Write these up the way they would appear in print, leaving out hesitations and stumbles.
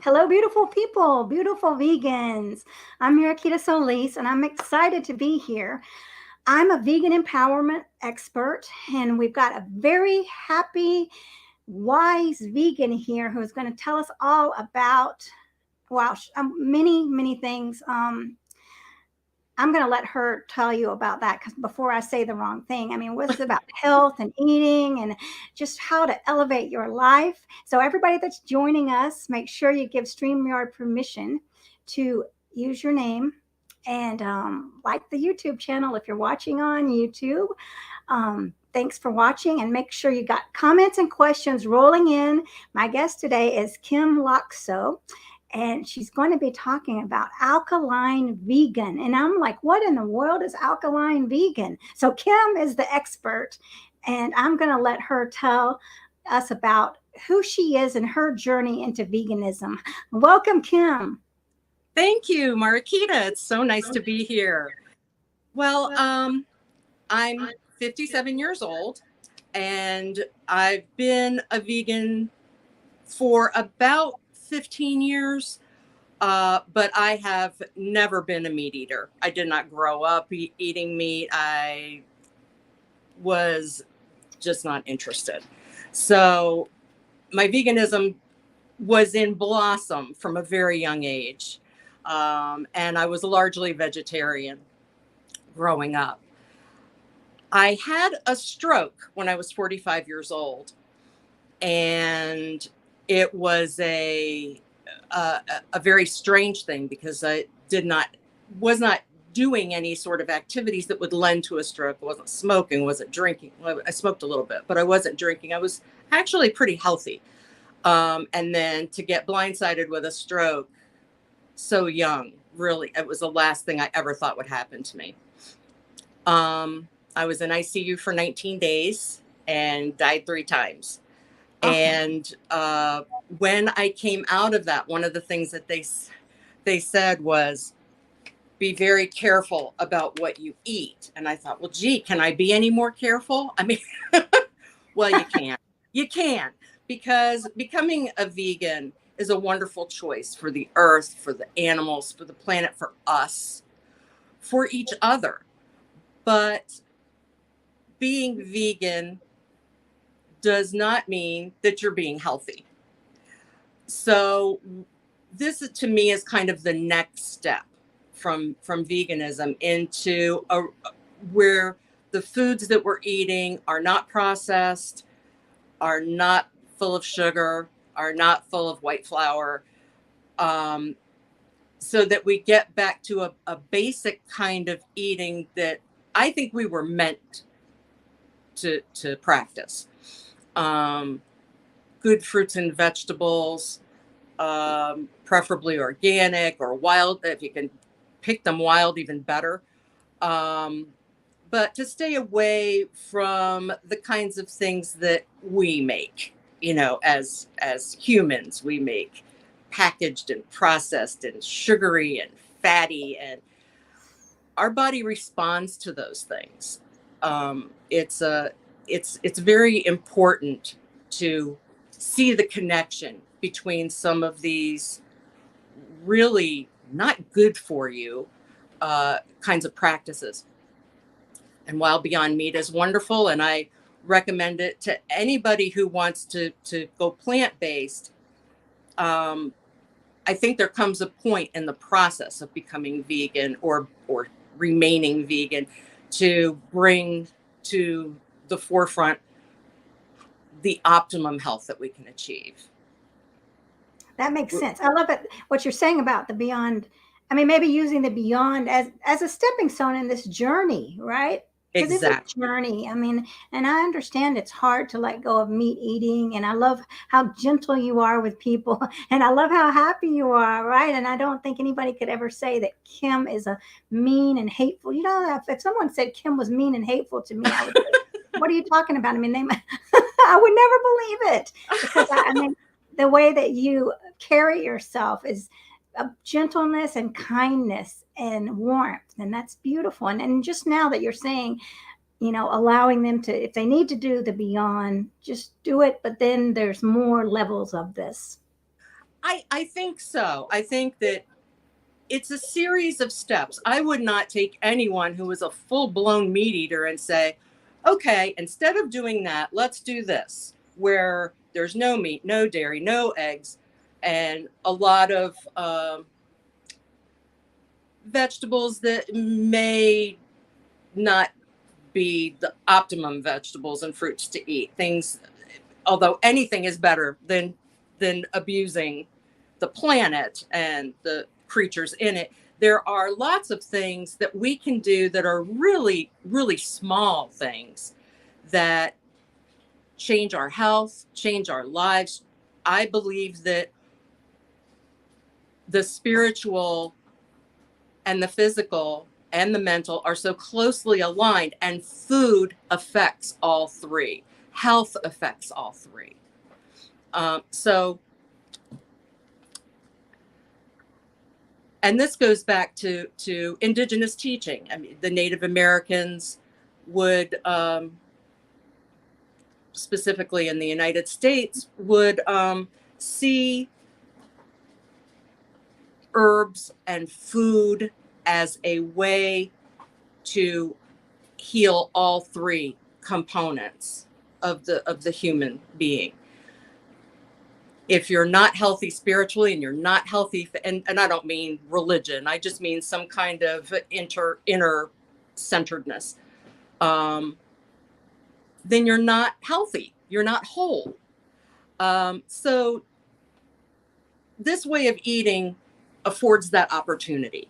Hello, beautiful people, beautiful vegans. I'm Mirakita Solis, and I'm excited to be here. I'm a vegan empowerment expert, and we've got a very happy, wise vegan here who's going to tell us all about, many things. I'm going to let her tell you about that because before I say the wrong thing, I mean, what's about health and eating and just how to elevate your life. So, everybody that's joining us, make sure you give StreamYard permission to use your name and like the YouTube channel if you're watching on YouTube. Thanks for watching and make sure you got comments and questions rolling in. My guest today is Kim Laakso, and she's going to be talking about alkaline vegan. And I'm like, what in the world is alkaline vegan? So Kim is the expert, and I'm going to let her tell us about who she is and her journey into veganism. Welcome, Kim. Thank you, Marakita. It's so nice to be here. Well, I'm 57 years old, and I've been a vegan for about 15 years, but I have never been a meat eater. I did not grow up eating meat. I was just not interested. So my veganism was in blossom from a very young age. And I was largely vegetarian growing up. I had a stroke when I was 45 years old, and it was a very strange thing because I was not doing any sort of activities that would lend to a stroke. I wasn't smoking, wasn't drinking. Well, I smoked a little bit, but I wasn't drinking. I was actually pretty healthy. And then to get blindsided with a stroke so young, really, it was the last thing I ever thought would happen to me. I was in ICU for 19 days and died 3 times. And when I came out of that, one of the things that they said was, be very careful about what you eat. And I thought, well, gee, can I be any more careful? I mean, well, you can. You can, because becoming a vegan is a wonderful choice for the earth, for the animals, for the planet, for us, for each other. But being vegan does not mean that you're being healthy. So this to me is kind of the next step from veganism into where the foods that we're eating are not processed, are not full of sugar, are not full of white flour, so that we get back to a basic kind of eating that I think we were meant to practice. Good fruits and vegetables, preferably organic or wild. If you can pick them wild, even better. But to stay away from the kinds of things that we make, as humans, we make packaged and processed and sugary and fatty, and our body responds to those things. It's very important to see the connection between some of these really not good for you kinds of practices. And while Beyond Meat is wonderful, and I recommend it to anybody who wants to go plant-based, I think there comes a point in the process of becoming vegan or remaining vegan to bring to the forefront the optimum health that we can achieve. That makes sense. I love it. What you're saying about the beyond. I mean, maybe using the beyond as a stepping stone in this journey, right? Exactly. It's a journey. I mean, and I understand it's hard to let go of meat eating. And I love how gentle you are with people. And I love how happy you are, right? And I don't think anybody could ever say that Kim is a mean and hateful. If someone said Kim was mean and hateful to me, I would say, what are you talking about? I mean, I would never believe it. Because I mean, the way that you carry yourself is a gentleness and kindness and warmth, and that's beautiful. And just now that you're saying, allowing them to, if they need to do the beyond, just do it, but then there's more levels of this. I think so. I think that it's a series of steps. I would not take anyone who is a full-blown meat eater and say, okay, instead of doing that, let's do this, where there's no meat, no dairy, no eggs, and a lot of vegetables that may not be the optimum vegetables and fruits to eat. Things, although anything is better than abusing the planet and the creatures in it, there are lots of things that we can do that are really, really small things that change our health, change our lives. I believe that the spiritual and the physical and the mental are so closely aligned, and food affects all three. Health affects all three. So, and this goes back to indigenous teaching. I mean, the Native Americans would, specifically in the United States, would see herbs and food as a way to heal all three components of the human being. If you're not healthy spiritually and you're not healthy, and I don't mean religion, I just mean some kind of inner centeredness, then you're not healthy. You're not whole. So this way of eating affords that opportunity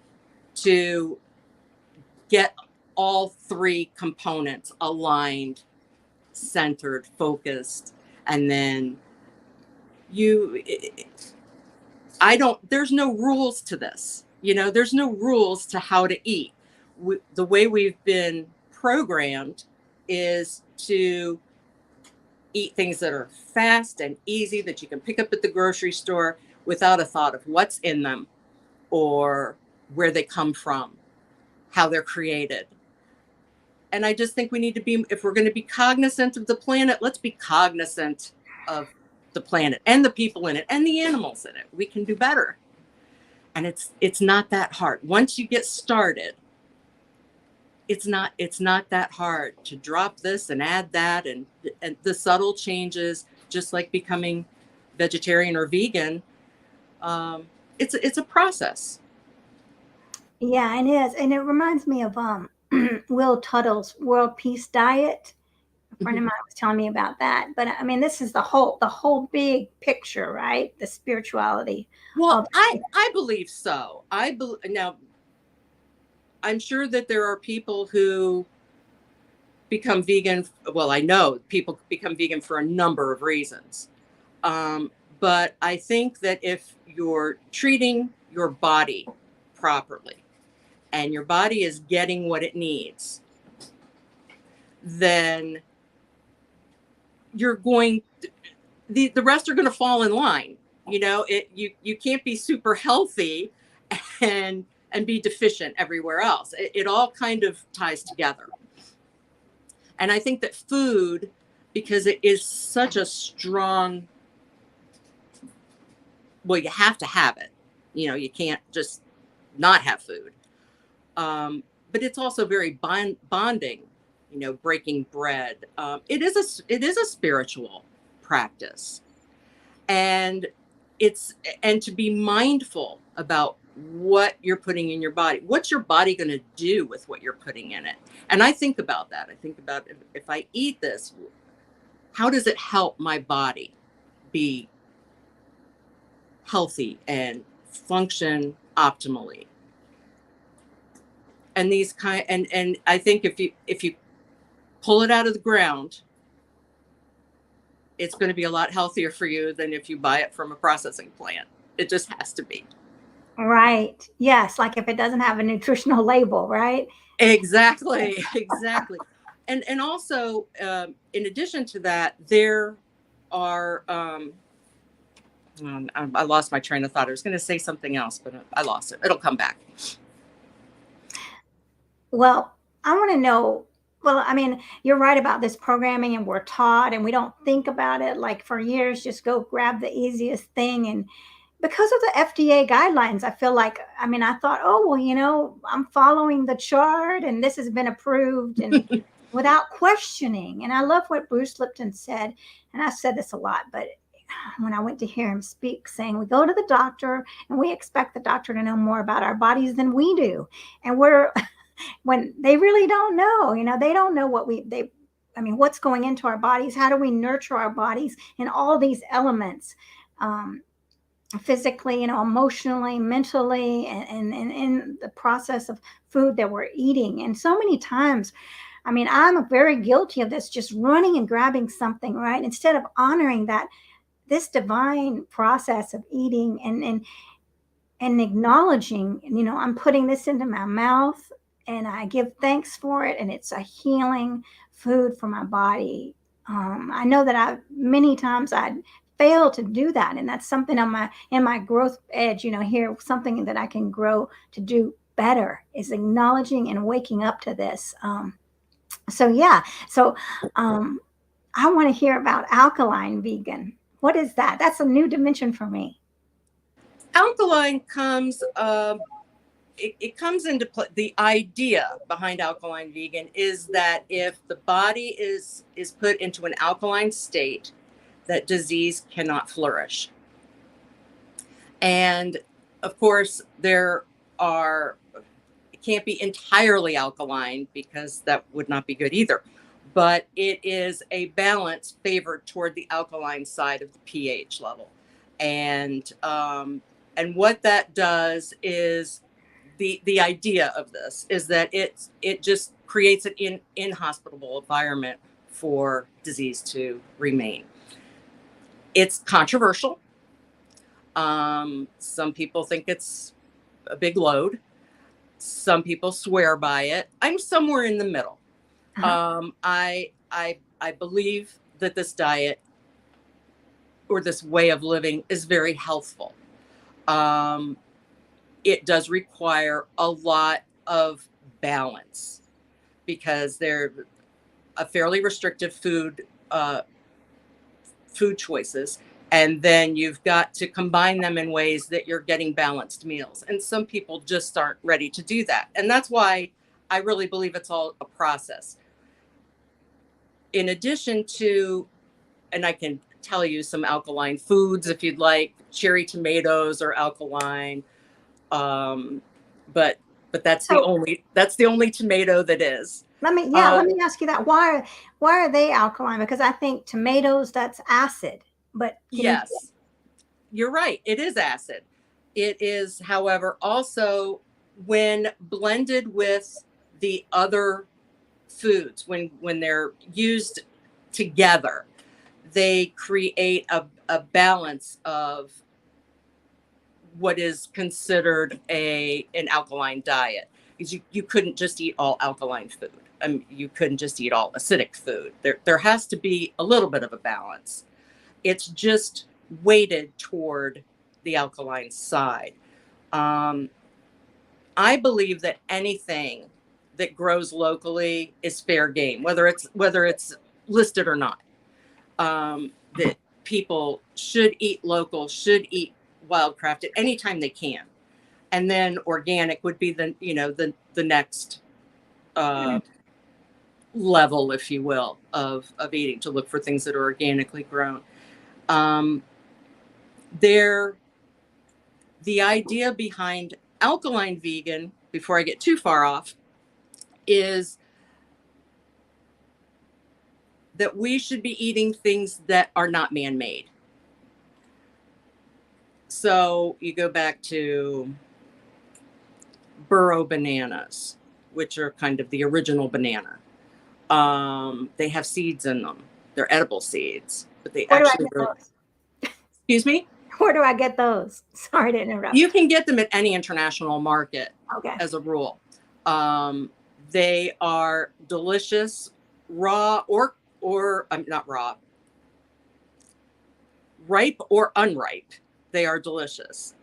to get all three components aligned, centered, focused, and then there's no rules to this. There's no rules to how to eat. The way we've been programmed is to eat things that are fast and easy, that you can pick up at the grocery store without a thought of what's in them or where they come from, how they're created. And I just think we need to be, if we're going to be cognizant of the planet, let's be cognizant of the planet and the people in it and the animals in it. We can do better. And it's not that hard. Once you get started, it's not that hard to drop this and add that, and the subtle changes, just like becoming vegetarian or vegan. It's a process. Yeah, it is. And it reminds me of Will Tuttle's World Peace Diet. A friend of mine was telling me about that. But I mean, this is the whole big picture, right? The spirituality. Well, I believe so. Now, I'm sure that there are people who become vegan. Well, I know people become vegan for a number of reasons. But I think that if you're treating your body properly and your body is getting what it needs, then you're going to, the rest are going to fall in line. You can't be super healthy and be deficient everywhere else. It all kind of ties together. And I think that food, because it is such a strong, well, you have to have it. You can't just not have food. But it's also very bonding, breaking bread. It is a spiritual practice. And to be mindful about what you're putting in your body. What's your body going to do with what you're putting in it? And I think about that. I think about, if I eat this, how does it help my body be healthy and function optimally? And and I think if you pull it out of the ground, it's going to be a lot healthier for you than if you buy it from a processing plant. It just has to be. Right. Yes. Like if it doesn't have a nutritional label, right? Exactly. And also, in addition to that, there are, I lost my train of thought. I was going to say something else, but I lost it. It'll come back. Well, I want to know. Well, I mean, you're right about this programming, and we're taught, and we don't think about it. Like for years, just go grab the easiest thing, because of the FDA guidelines, I feel like, I mean, I thought, oh, well, I'm following the chart and this has been approved and without questioning. And I love what Bruce Lipton said. And I said this a lot, but when I went to hear him speak, saying we go to the doctor and we expect the doctor to know more about our bodies than we do. And when they really don't know, they don't know what's going into our bodies. How do we nurture our bodies and all these elements? Physically, emotionally, mentally, and in the process of food that we're eating. And so many times, I mean, I'm very guilty of this, just running and grabbing something, right? Instead of honoring that this divine process of eating and acknowledging, I'm putting this into my mouth and I give thanks for it. And it's a healing food for my body. I know that many times I fail to do that. And that's something in my growth edge, here, something that I can grow to do better is acknowledging and waking up to this. So yeah. So I want to hear about alkaline vegan. What is that? That's a new dimension for me. Alkaline comes, it comes into play. The idea behind alkaline vegan is that if the body is put into an alkaline state, that disease cannot flourish. And of course, it can't be entirely alkaline because that would not be good either. But it is a balance favored toward the alkaline side of the pH level. And what that does is the idea of this is that it just creates an inhospitable environment for disease to remain. It's controversial. Some people think it's a big load. Some people swear by it. I'm somewhere in the middle. Uh-huh. I believe that this diet or this way of living is very healthful. It does require a lot of balance because they're a fairly restrictive food choices. And then you've got to combine them in ways that you're getting balanced meals. And some people just aren't ready to do that. And that's why I really believe it's all a process. In addition to, and I can tell you some alkaline foods if you'd like, cherry tomatoes are alkaline. But that's the only tomato that is. Let me ask you that. Why are they alkaline? Because I think tomatoes, that's acid. But yes, you're right. It is acid. It is, however, also when blended with the other foods, when they're used together, they create a balance of what is considered an alkaline diet. Because you couldn't just eat all alkaline food. You couldn't just eat all acidic food. There has to be a little bit of a balance. It's just weighted toward the alkaline side. I believe that anything that grows locally is fair game, whether it's listed or not. That people should eat local, should eat wildcrafted anytime they can, and then organic would be the next level, if you will, of eating, to look for things that are organically grown. The idea behind alkaline vegan, before I get too far off, is that we should be eating things that are not man-made. So you go back to burro bananas, which are kind of the original banana. They have seeds in them. They're edible seeds, but they actually grow. Excuse me? Where do I get those? Sorry to interrupt. You can get them at any international market, as a rule. They are delicious, raw or not raw, ripe or unripe. They are delicious.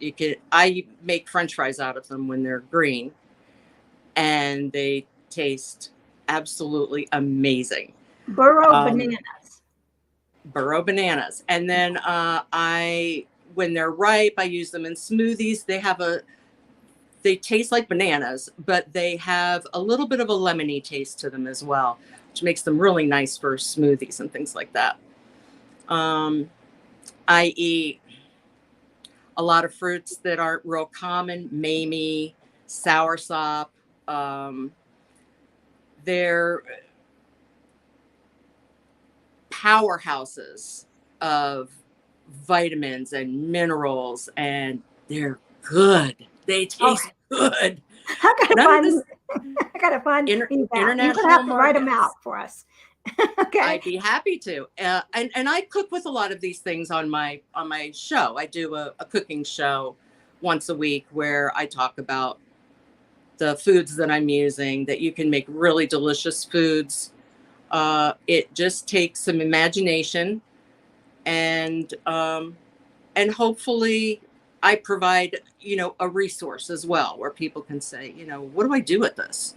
I make French fries out of them when they're green, and they taste absolutely amazing. Burro bananas. Burro bananas. And then I when they're ripe, I use them in smoothies. They taste like bananas, but they have a little bit of a lemony taste to them as well, which makes them really nice for smoothies and things like that. I eat a lot of fruits that aren't real common, mamey, soursop. They're powerhouses of vitamins and minerals, and they're good. They taste good. I gotta None of this find. I gotta find these out. You're gonna international have to write them markets. out for us. Okay. I'd be happy to. And I cook with a lot of these things on my show. I do a cooking show once a week where I talk about the foods that I'm using, that you can make really delicious foods. It just takes some imagination, and hopefully I provide, a resource as well where people can say, what do I do with this?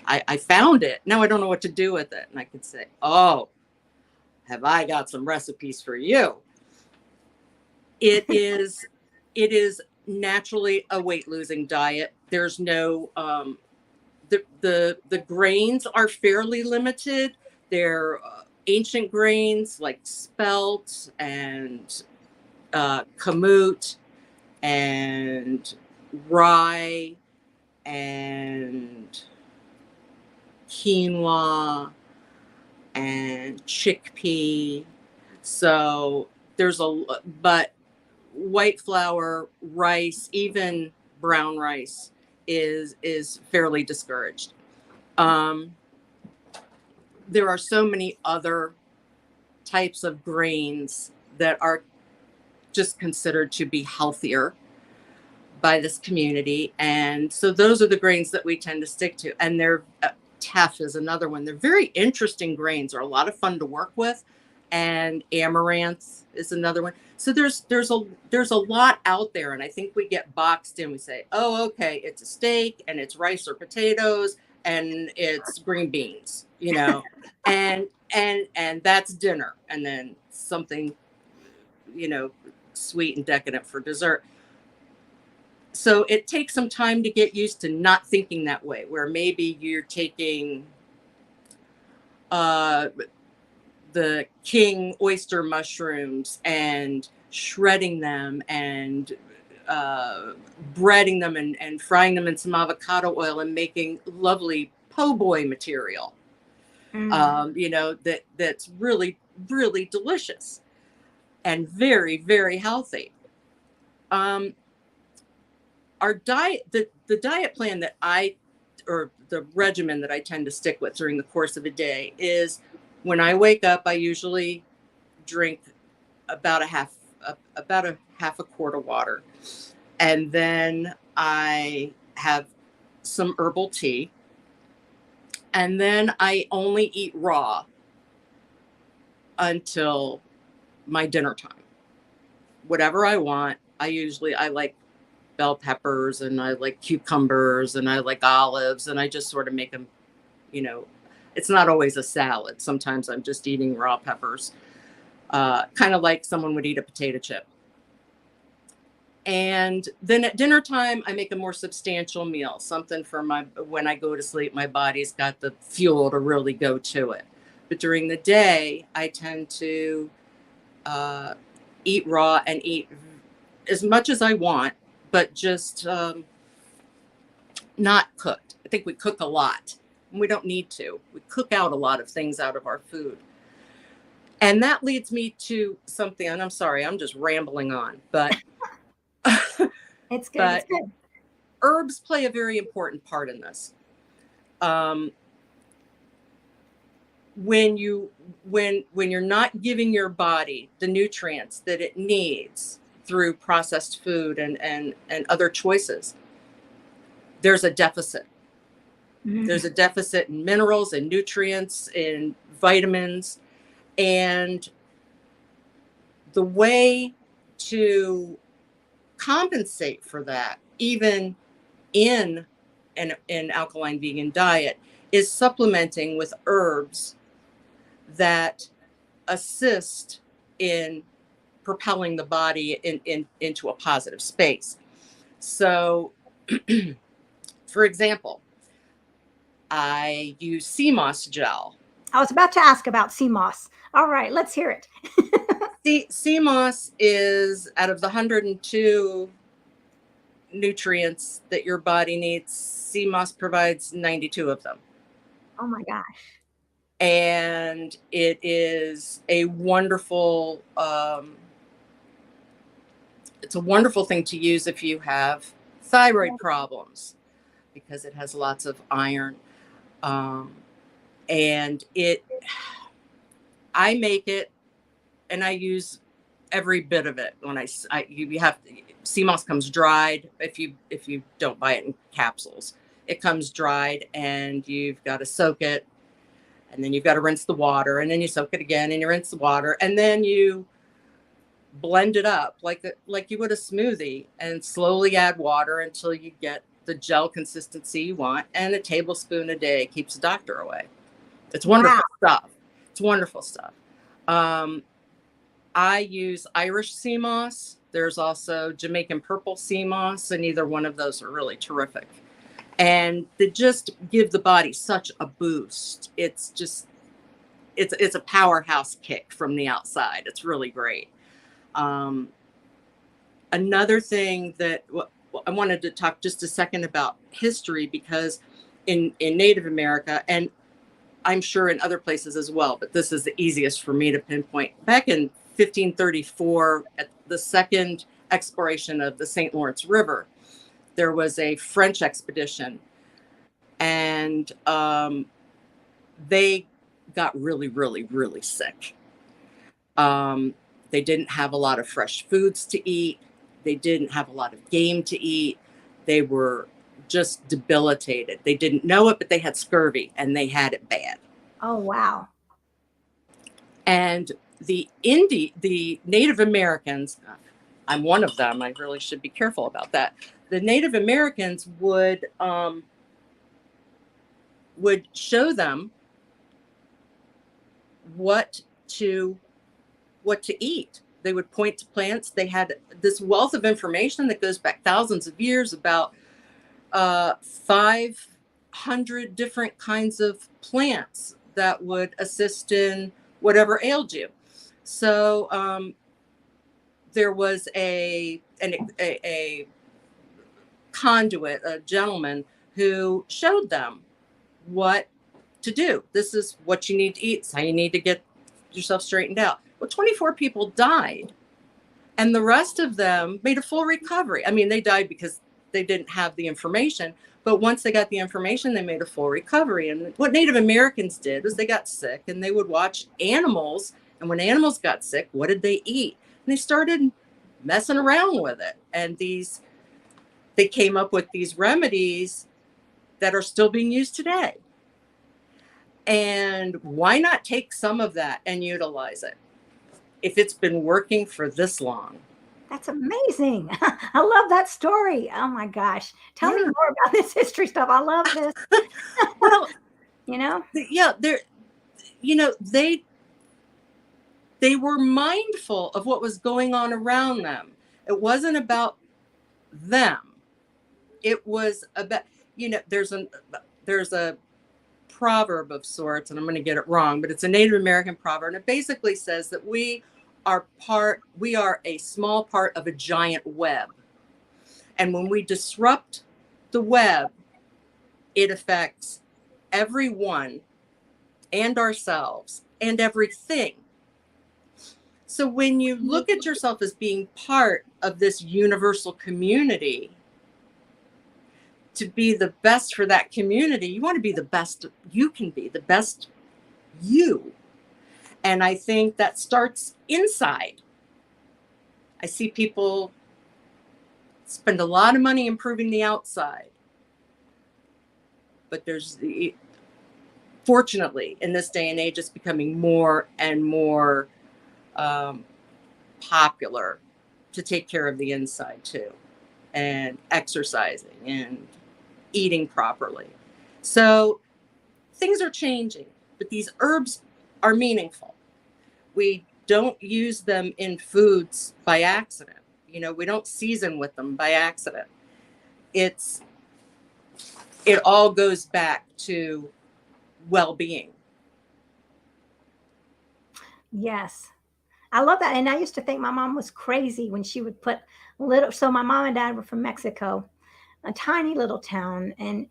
I found it. Now I don't know what to do with it. And I could say, oh, have I got some recipes for you? It is naturally a weight losing diet. There's no, the grains are fairly limited. They're ancient grains like spelt and kamut and rye and quinoa and chickpea. So but white flour, rice, even brown rice is fairly discouraged. There are so many other types of grains that are just considered to be healthier by this community. And so those are the grains that we tend to stick to. And they're teff is another one. They're very interesting grains. They're a lot of fun to work with. And amaranth is another one. So there's a lot out there. And I think we get boxed in. We say, oh, okay, it's a steak and it's rice or potatoes and it's green beans, and that's dinner. And then something, sweet and decadent for dessert. So it takes some time to get used to not thinking that way, where maybe you're taking the king oyster mushrooms and shredding them and breading them and frying them in some avocado oil and making lovely po' boy material. That's really, really delicious and very, very healthy. Our diet, the diet plan or the regimen that I tend to stick with during the course of a day is, when I wake up, I usually drink about a half a quart of water. And then I have some herbal tea. And then I only eat raw until my dinner time. Whatever I want. I like bell peppers and I like cucumbers and I like olives, and I just sort of make them, it's not always a salad. Sometimes I'm just eating raw peppers, kind of like someone would eat a potato chip. And then at dinner time, I make a more substantial meal, something for when I go to sleep, my body's got the fuel to really go to it. But during the day, I tend to eat raw and eat as much as I want, but just not cooked. I think we cook a lot, and we don't need to. We cook out a lot of things out of our food. And that leads me to something, and I'm sorry, I'm just rambling on, but it's good. It's good. Herbs play a very important part in this. When you're not giving your body the nutrients that it needs through processed food and other choices, there's a deficit. Mm-hmm. There's a deficit in minerals and nutrients, in vitamins. And the way to compensate for that, even in an alkaline vegan diet, is supplementing with herbs that assist in propelling the body into a positive space. So, for example, I use sea moss gel. I was about to ask about sea moss. All right, let's hear it. Sea moss is, out of the 102 nutrients that your body needs, sea moss provides 92 of them. Oh my gosh. And it is a wonderful, it's a wonderful thing to use if you have thyroid problems, because it has lots of iron. And I make it and I use every bit of it. When you have, sea moss comes dried. If you don't buy it in capsules, it comes dried, and you've got to soak it, and then you've got to rinse the water, and then you soak it again, and you rinse the water, and then you blend it up like you would a smoothie, and slowly add water until you get the gel consistency you want. And a tablespoon a day keeps the doctor away. It's wonderful stuff. It's wonderful stuff. I use Irish sea moss. There's also Jamaican purple sea moss, and either one of those are really terrific. And they just give the body such a boost. It's just, it's a powerhouse kick from the outside. It's really great. Another thing that I wanted to talk just a second about history, because in Native America, and I'm sure in other places as well, but this is the easiest for me to pinpoint. Back in 1534, at the second exploration of the St. Lawrence River, there was a French expedition, and they got really, really, really sick. They didn't have a lot of fresh foods to eat. They didn't have a lot of game to eat. They were just debilitated. They didn't know it, but they had scurvy, and they had it bad. Oh, wow. And the Native Americans, I'm one of them, I really should be careful about that. The Native Americans would show them what to eat. They would point to plants. They had this wealth of information that goes back thousands of years about 500 different kinds of plants that would assist in whatever ailed you. So there was a conduit, a gentleman, who showed them what to do. This is what you need to eat. It's how you need to get yourself straightened out. Well, 24 people died, and the rest of them made a full recovery. I mean, they died because they didn't have the information, but once they got the information, they made a full recovery. And what Native Americans did was they got sick, and they would watch animals, and when animals got sick, what did they eat? And they started messing around with it, and they came up with these remedies that are still being used today. And why not take some of that and utilize it if it's been working for this long? That's amazing. I love that story. Oh my gosh. Tell me more about this history stuff. I love this. Well, yeah, they were mindful of what was going on around them. It wasn't about them. It was about, there's a proverb of sorts, and I'm going to get it wrong, but it's a Native American proverb, and it basically says that we are a small part of a giant web, and when we disrupt the web, it affects everyone and ourselves and everything. So when you look at yourself as being part of this universal community, to be the best for that community, you want to be the best you can be, the best you. And I think that starts inside. I see people spend a lot of money improving the outside, but fortunately, in this day and age, it's becoming more and more popular to take care of the inside too, and exercising and eating properly. So things are changing, but these herbs are meaningful. We don't use them in foods by accident. You know, we don't season with them by accident. It all goes back to well-being. Yes. I love that. And I used to think my mom was crazy when she would put little, so my mom and dad were from Mexico, a tiny little town. And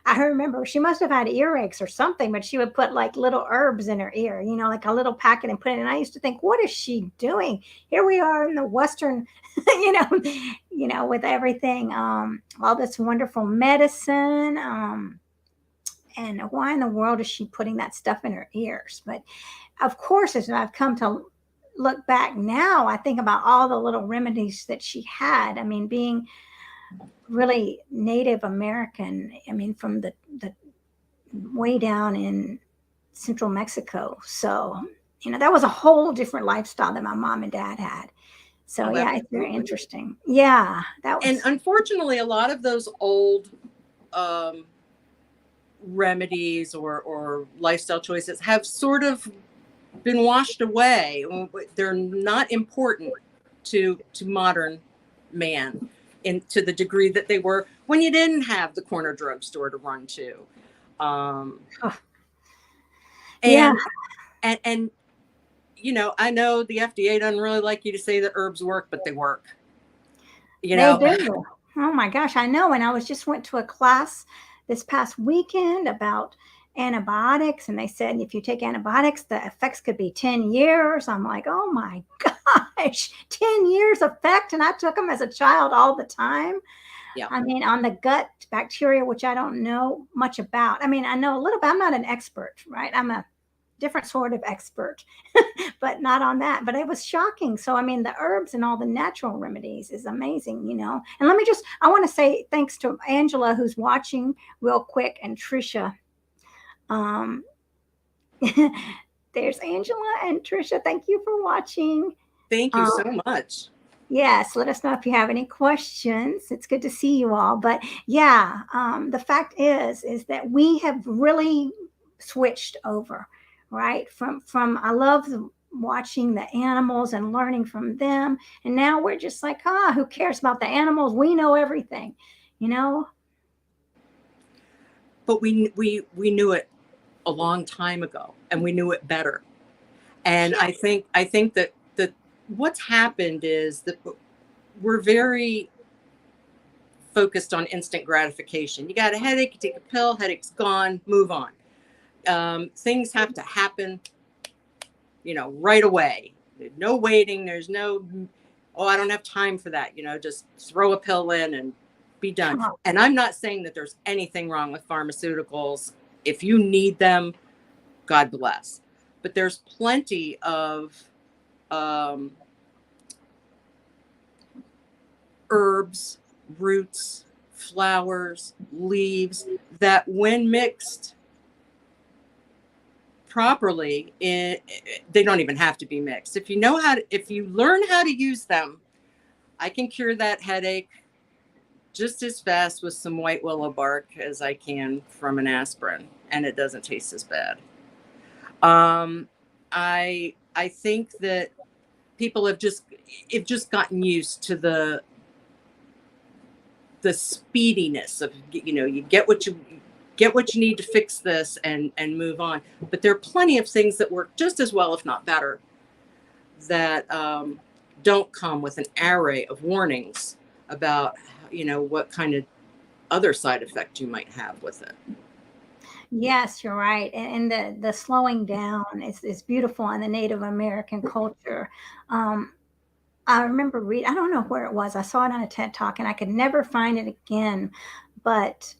I remember she must have had earaches or something, but she would put like little herbs in her ear, you know, like a little packet and put it in. And I used to think, what is she doing? Here we are in the Western, you know, with everything, all this wonderful medicine. And why in the world is she putting that stuff in her ears? But of course, as I've come to look back now, I think about all the little remedies that she had. I mean, being really Native American, I mean, from the way down in central Mexico. So, that was a whole different lifestyle that my mom and dad had. So, Oh, yeah, it's very interesting. Yeah, that and was. unfortunately, a lot of those old remedies or lifestyle choices have sort of been washed away. They're not important to modern man to the degree that they were when you didn't have the corner drugstore to run to. Yeah, And I know the FDA doesn't really like you to say that herbs work, but they work. they do. Oh my gosh, I know. And I just went to a class this past weekend about antibiotics, and they said if you take antibiotics, the effects could be 10 years. I'm like, oh my gosh, 10 years effect. And I took them as a child all the time. Yeah. I mean, on the gut bacteria, which I don't know much about. I mean, I know a little bit. I'm not an expert, right? I'm a different sort of expert, but not on that. But it was shocking. So, I mean, the herbs and all the natural remedies is amazing, And I want to say thanks to Angela, who's watching real quick, and Trisha. There's Angela and Trisha. Thank you for watching. Thank you so much. Yes, let us know if you have any questions. It's good to see you all. But yeah, the fact is that we have really switched over, right? From I love watching the animals and learning from them, and now we're just like, who cares about the animals? We know everything, But we knew it a long time ago, and we knew it better. And I think that what's happened is that we're very focused on instant gratification. You got a headache, you take a pill, headache's gone, move on. Things have to happen, right away. No waiting. There's no, I don't have time for that. Just throw a pill in and be done. And I'm not saying that there's anything wrong with pharmaceuticals. If you need them, God bless. But there's plenty of herbs, roots, flowers, leaves that when mixed properly, they don't even have to be mixed. If you learn how to use them, I can cure that headache just as fast with some white willow bark as I can from an aspirin, and it doesn't taste as bad. I think that people have just gotten used to the speediness of, you get what you need to fix this and move on. But there are plenty of things that work just as well, if not better, that don't come with an array of warnings about, what kind of other side effect you might have with it. Yes, you're right. And the slowing down is beautiful in the Native American culture. I remember I don't know where it was. I saw it on a TED Talk and I could never find it again. But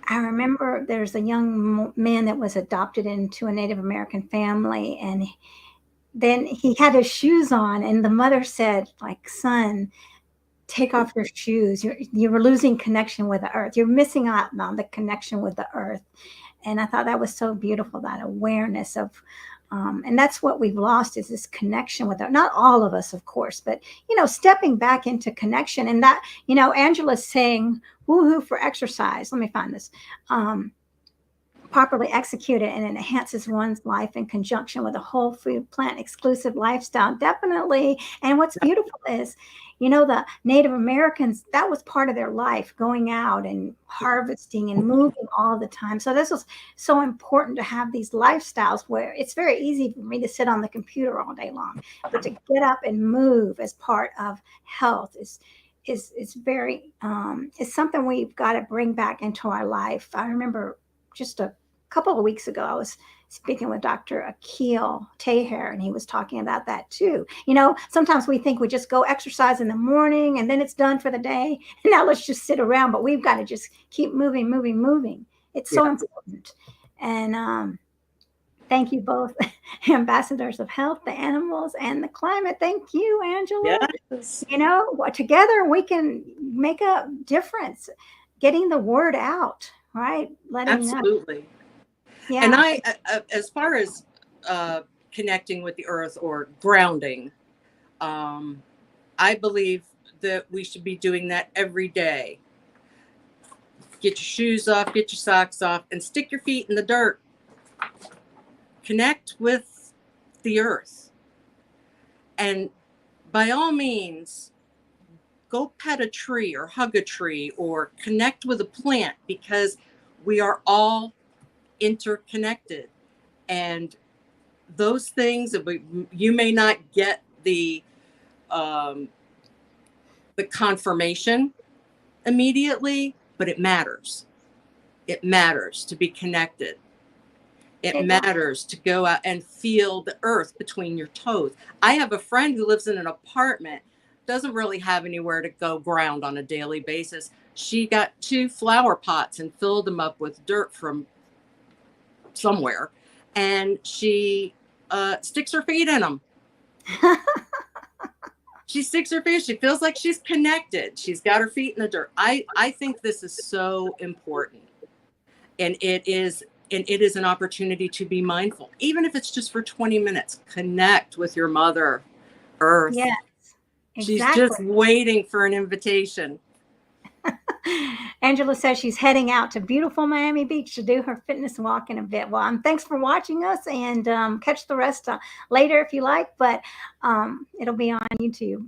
I remember there's a young man that was adopted into a Native American family, and then he had his shoes on, and the mother said, like, son, take off your shoes. You're losing connection with the earth. You're missing out on the connection with the earth. And I thought that was so beautiful, that awareness of, and that's what we've lost, is this connection with it. Not all of us, of course, but, stepping back into connection. And that, Angela's saying, woohoo for exercise. Let me find this. properly executed, and it enhances one's life in conjunction with a whole food plant exclusive lifestyle. Definitely. And what's beautiful is, the Native Americans, that was part of their life, going out and harvesting and moving all the time. So this was so important to have these lifestyles where it's very easy for me to sit on the computer all day long, but to get up and move as part of health is very is something we've got to bring back into our life. I remember just a couple of weeks ago, I was speaking with Dr. Akil Teher, and he was talking about that too. Sometimes we think we just go exercise in the morning and then it's done for the day. And now let's just sit around, but we've got to just keep moving, moving, moving. It's so important. And thank you both, ambassadors of health, the animals, and the climate. Thank you, Angela. Yes. Together we can make a difference, getting the word out, right? Absolutely. Yeah. And I, as far as connecting with the earth or grounding, I believe that we should be doing that every day. Get your shoes off, get your socks off, and stick your feet in the dirt. Connect with the earth. And by all means, go pet a tree or hug a tree or connect with a plant, because we are all interconnected. And those things, you may not get the confirmation immediately, but it matters. It matters to be connected. It matters to go out and feel the earth between your toes. I have a friend who lives in an apartment, doesn't really have anywhere to go ground on a daily basis. She got 2 flower pots and filled them up with dirt from somewhere, and she sticks her feet in them. She sticks her feet. She feels like she's connected. She's got her feet in the dirt. I think this is so important, and it is an opportunity to be mindful, even if it's just for 20 minutes. Connect with your mother earth. Yes, exactly. She's just waiting for an invitation. Angela says she's heading out to beautiful Miami Beach to do her fitness walk in a bit. Well, thanks for watching us, and catch the rest later if you like, but it'll be on YouTube.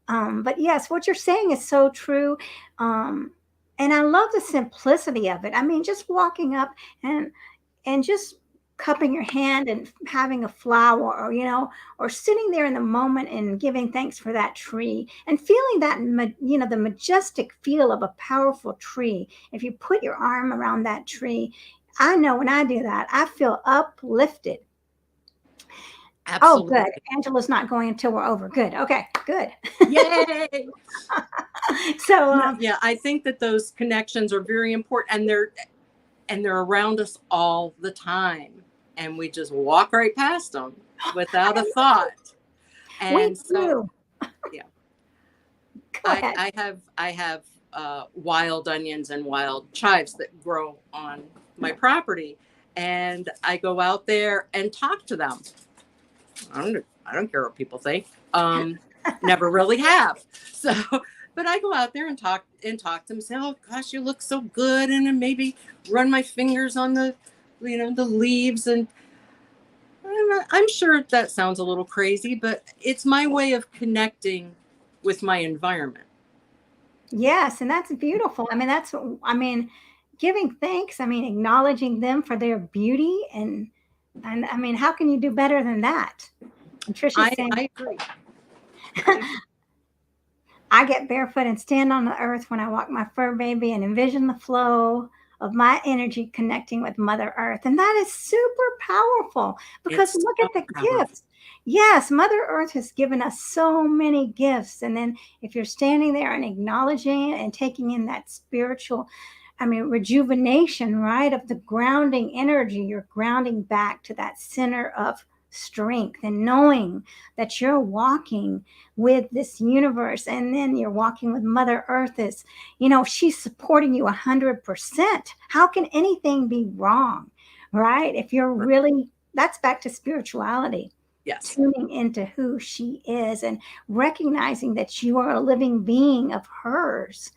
But yes, what you're saying is so true. And I love the simplicity of it. I mean, just walking up and just cupping your hand and having a flower, or sitting there in the moment and giving thanks for that tree and feeling that, the majestic feel of a powerful tree. If you put your arm around that tree, I know when I do that, I feel uplifted. Absolutely. Oh, good. Angela's not going until we're over. Good. Okay, good. Yay. So, yeah, I think that those connections are very important, and they're around us all the time. And we just walk right past them without a thought. And so, yeah, I have wild onions and wild chives that grow on my property, and I go out there and talk to them. I don't care what people think. Never really have. So, but I go out there and talk to them. Say, "Oh gosh, you look so good," and then maybe run my fingers on the leaves. And I'm sure that sounds a little crazy, but it's my way of connecting with my environment. Yes, and that's beautiful. I mean, giving thanks. I mean, acknowledging them for their beauty, and I mean, how can you do better than that? Trisha's saying, I agree. I get barefoot and stand on the earth when I walk my fur baby and envision the flow of my energy connecting with Mother Earth. And that is super powerful, because look at the gifts. Yes, Mother Earth has given us so many gifts. And then if you're standing there and acknowledging it and taking in that spiritual, rejuvenation, right, of the grounding energy, you're grounding back to that center of strength and knowing that you're walking with this universe, and then you're walking with Mother Earth. Is she's supporting you 100%. How can anything be wrong, right? If you're really, that's back to spirituality. Yes. tuning into who she is and recognizing that you are a living being of hers.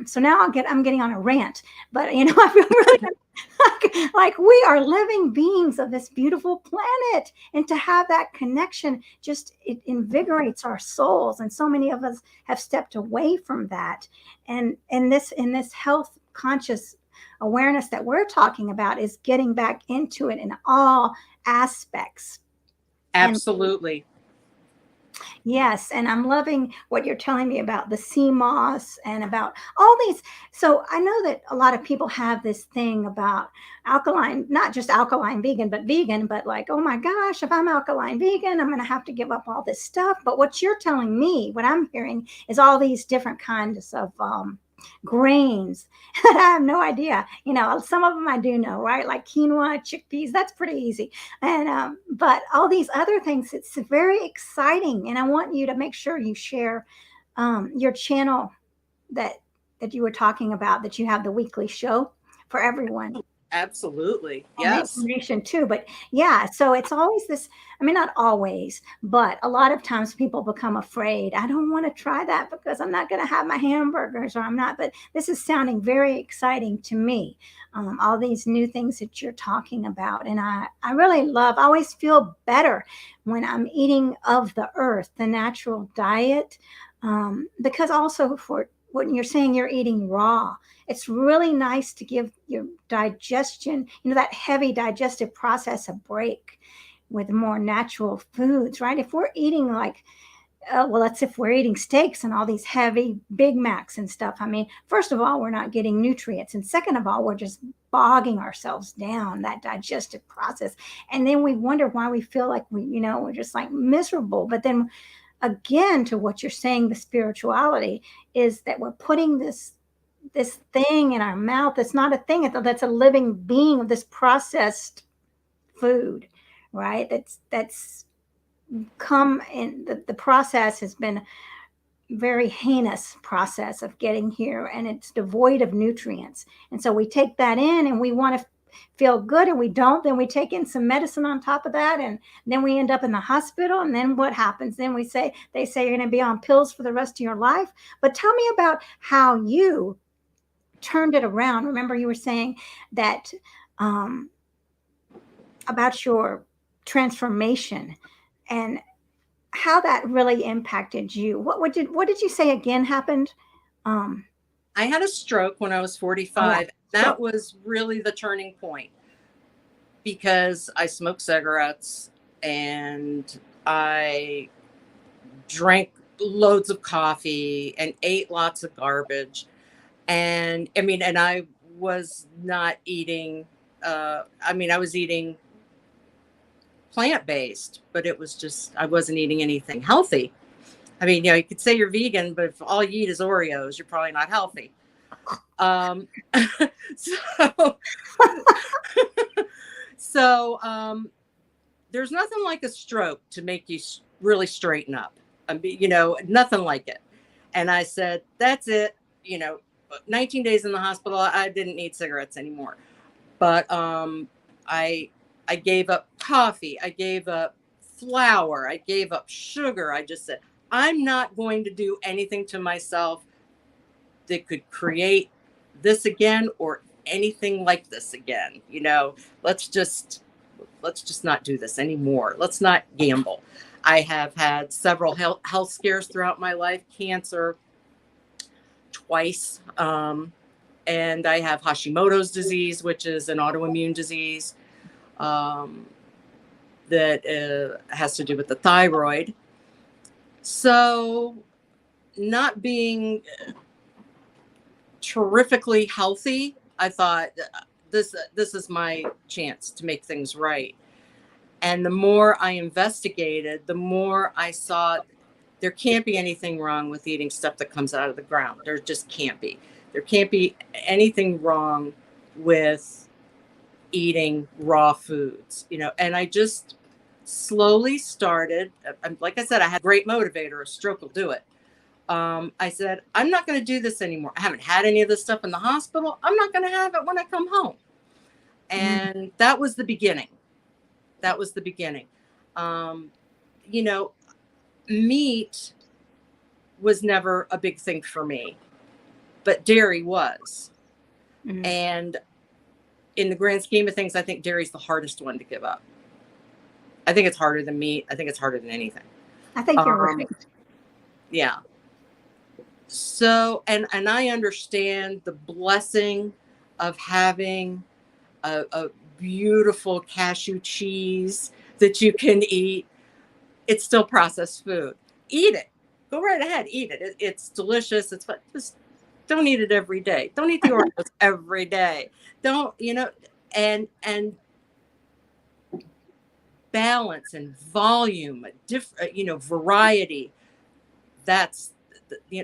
So now I'm getting on a rant, but I feel really like we are living beings of this beautiful planet, and to have that connection, just it invigorates our souls. And so many of us have stepped away from that. And in this health conscious awareness that we're talking about is getting back into it in all aspects. And Absolutely. yes, and I'm loving what you're telling me about the sea moss and about all these. So I know that a lot of people have this thing about alkaline, not just alkaline vegan, but like, oh my gosh, if I'm alkaline vegan, I'm going to have to give up all this stuff. But what you're telling me, what I'm hearing, is all these different kinds of grains that I have no idea. Some of them I do know, right? Like quinoa, chickpeas, that's pretty easy. And but all these other things, it's very exciting. And I want you to make sure you share your channel that you were talking about, that you have the weekly show for everyone, Absolutely. and the Yes. information too. But yeah, so it's always this, I mean, not always, but a lot of times people become afraid. I don't want to try that because I'm not going to have my hamburgers, or I'm not. But this is sounding very exciting to me. All these new things that you're talking about. And I really love, I always feel better when I'm eating of the earth, the natural diet. Because also, for when you're saying you're eating raw, it's really nice to give your digestion, that heavy digestive process, a break with more natural foods, right? If we're eating like, well, that's if we're eating steaks and all these heavy Big Macs and stuff. I mean, first of all, we're not getting nutrients. And second of all, we're just bogging ourselves down, that digestive process. And then we wonder why we feel like we're just like miserable. But then again, to what you're saying, the spirituality is that we're putting this thing in our mouth. That's not a thing, that's a living being of this processed food, right? That's come in, the process has been very heinous process of getting here, and it's devoid of nutrients. And so we take that in and we want to feel good, and we don't. Then we take in some medicine on top of that, and then we end up in the hospital. And then what happens? Then they say you're going to be on pills for the rest of your life. But tell me about how you turned it around. Remember, you were saying that um, about your transformation and how that really impacted you. What did you say again happened? Um, I had a stroke when I was oh yeah, 45. sure. That was really the turning point because I smoked cigarettes and I drank loads of coffee and ate lots of garbage. And I mean, and I was not eating, I was eating plant-based, but it was just, I wasn't eating anything healthy. I mean, you could say you're vegan, but if all you eat is Oreos, you're probably not healthy. Um, so, so there's nothing like a stroke to make you really straighten up. I mean, nothing like it. And I said, that's it. 19 days in the hospital, I didn't need cigarettes anymore. But I I gave up coffee. I gave up flour. I gave up sugar. I just said, I'm not going to do anything to myself that could create this again or anything like this again. Let's just let's just not do this anymore. Let's not gamble. I have had several health scares throughout my life, cancer twice. And I have Hashimoto's disease, which is an autoimmune disease um, that has to do with the thyroid. So, not being terrifically healthy, I thought this is my chance to make things right. And the more I investigated, the more I saw there can't be anything wrong with eating stuff that comes out of the ground. There just can't be. There can't be anything wrong with eating raw foods, and I just slowly started. Like I said, I had a great motivator. A stroke will do it. I said, I'm not going to do this anymore. I haven't had any of this stuff in the hospital. I'm not going to have it when I come home. Mm. And that was the beginning. That was the beginning. Um, you know, meat was never a big thing for me, but dairy was. Mm. And in the grand scheme of things, I think dairy's the hardest one to give up. I think it's harder than meat. I think it's harder than anything. I think you're right. Yeah. So, and I understand the blessing of having a beautiful cashew cheese that you can eat. It's still processed food. Eat it. Go right ahead. Eat it. It's delicious. It's fun. Just don't eat it every day. Don't eat the Oreos every day. Don't, and balance and volume, variety. That's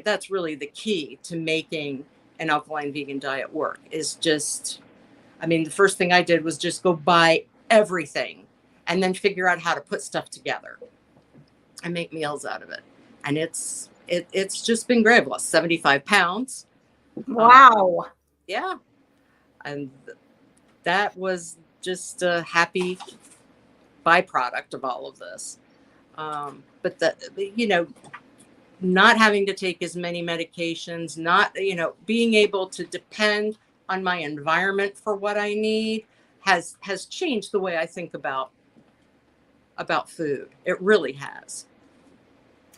that's really the key to making an alkaline vegan diet work. Is just, I mean, the first thing I did was just go buy everything and then figure out how to put stuff together and make meals out of it. And it's just been great. I've lost 75 pounds. Wow. Yeah. And that was just a happy byproduct of all of this. But not having to take as many medications, not, being able to depend on my environment for what I need has changed the way I think about food. It really has.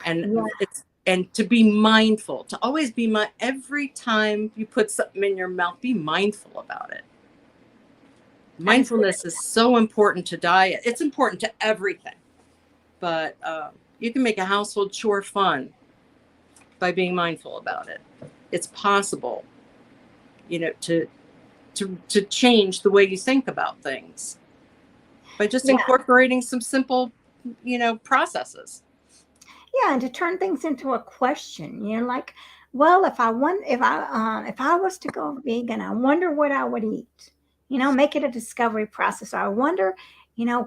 And Yeah. and to be mindful, to always be every time you put something in your mouth, be mindful about it. Mindfulness is so important to diet. It's important to everything, but you can make a household chore fun by being mindful about it. It's possible, to change the way you think about things by just incorporating some simple, processes. Yeah, and to turn things into a question, like, well, if I was to go vegan, I wonder what I would eat. Make it a discovery process. I wonder,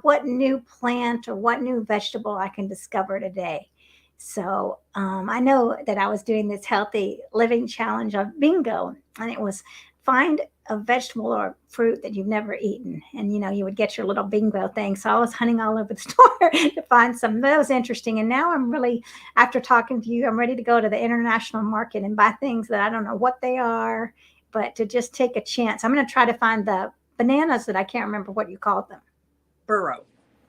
what new plant or what new vegetable I can discover today. So I know that I was doing this healthy living challenge of bingo, and it was find a vegetable or fruit that you've never eaten, and you would get your little bingo thing. So I was hunting all over the store to find some that was interesting. And now I'm really, after talking to you, I'm ready to go to the international market and buy things that I don't know what they are, but to just take a chance. I'm going to try to find the bananas that I can't remember what you called them. Burro.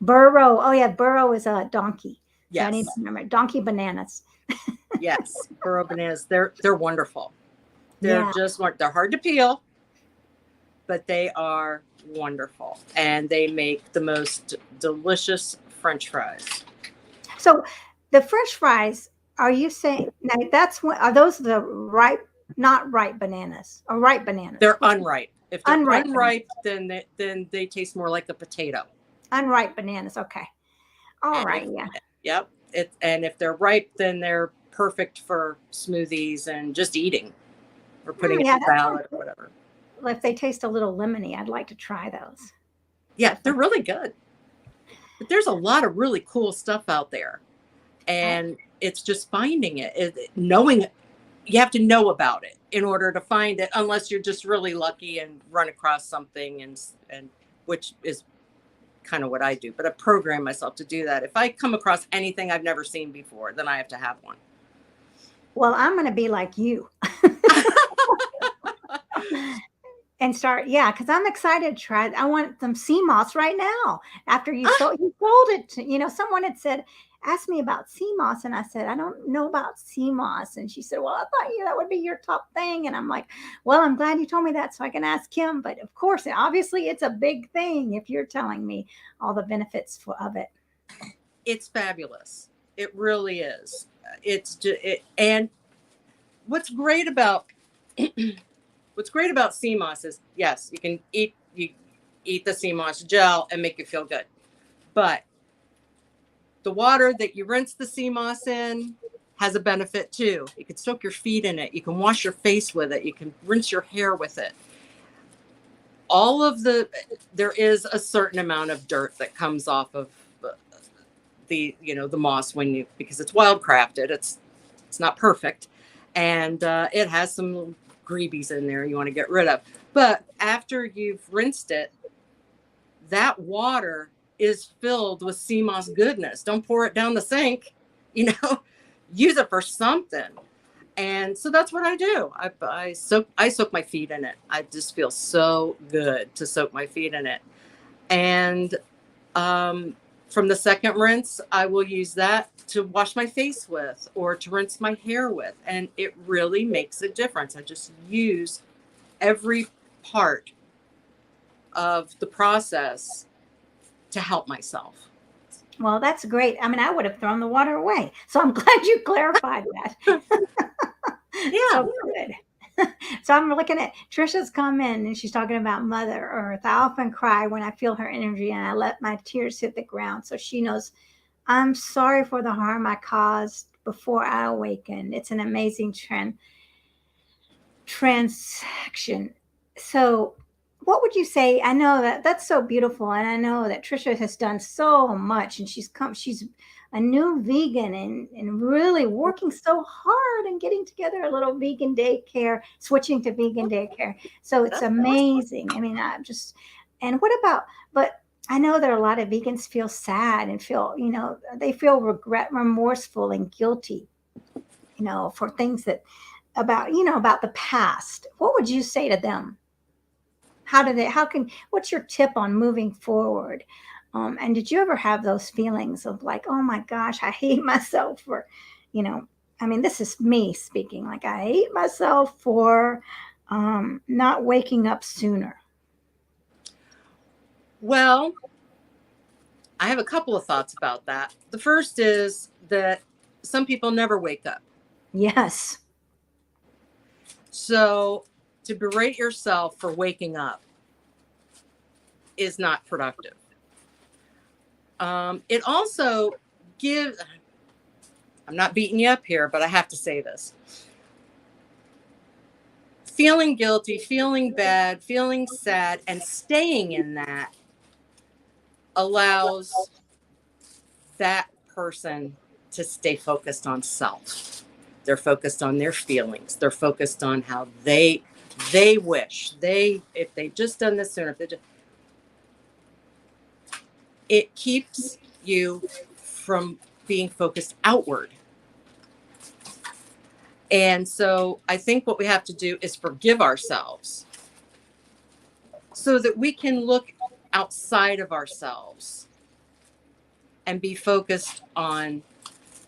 Oh yeah, burro is a donkey. So Yes. I need to remember donkey bananas. Yes, burro bananas. They're wonderful. They're they're hard to peel, but they are wonderful, and they make the most delicious French fries. So the French fries, are you saying now are those the ripe, not ripe bananas or ripe bananas? They're unripe. If they're unripe, then they taste more like a potato. Unripe bananas. Okay. All right. Yeah. Yep. And if they're ripe, then they're perfect for smoothies and just eating or putting in a salad or whatever. Well, if they taste a little lemony, I'd like to try those. Yeah, they're really good. But there's a lot of really cool stuff out there. And it's just finding it, knowing it. You have to know about it in order to find it, unless you're just really lucky and run across something, and which is kind of what I do. But I program myself to do that. If I come across anything I've never seen before, then I have to have one. Well, I'm going to be like you. And start, because I'm excited to try it. I want some sea moss right now. After you sold it to, someone had said, ask me about sea moss. And I said, I don't know about sea moss. And she said, well, I thought that would be your top thing. And I'm like, well, I'm glad you told me that so I can ask Kim. But of course, obviously, it's a big thing if you're telling me all the benefits of it. It's fabulous. It really is. And what's great about sea moss is, yes, you can eat the sea moss gel and make you feel good. But the water that you rinse the sea moss in has a benefit too. You can soak your feet in it. You can wash your face with it. You can rinse your hair with it. There is a certain amount of dirt that comes off of the moss because it's wild crafted. It's not perfect. And it has some greebies in there you want to get rid of. But after you've rinsed it, that water is filled with sea moss goodness. Don't pour it down the sink, you know, use it for something. And so that's what I do. I soak my feet in it. I just feel so good to soak my feet in it. And from the second rinse, I will use that to wash my face with or to rinse my hair with. And it really makes a difference. I just use every part of the process to help myself. Well, that's great. I mean, I would have thrown the water away. So I'm glad you clarified that. Yeah. So good. So I'm looking at Trisha's comment and she's talking about Mother Earth. I often cry when I feel her energy and I let my tears hit the ground. So she knows I'm sorry for the harm I caused before I awakened. It's an amazing transaction. So what would you say? I know that that's so beautiful, and I know that Trisha has done so much, and she's a new vegan and really working so hard and getting together a little vegan daycare, switching to vegan daycare. So it's That's awesome. amazing. I mean, I just, and what about, but I know that a lot of vegans feel sad and feel, they feel regret, remorseful and guilty, for things that about the past. What would you say to them? What's your tip on moving forward? And did you ever have those feelings of like, oh my gosh, I hate myself for, I mean, this is me speaking, like I hate myself for not waking up sooner. Well, I have a couple of thoughts about that. The first is that some people never wake up. Yes. So to berate yourself for waking up is not productive. It also gives, I'm not beating you up here, but I have to say this. Feeling guilty, feeling bad, feeling sad, and staying in that allows that person to stay focused on self. They're focused on their feelings. They're focused on how they wish if they just done this sooner. If they just, it keeps you from being focused outward. And so I think what we have to do is forgive ourselves so that we can look outside of ourselves and be focused on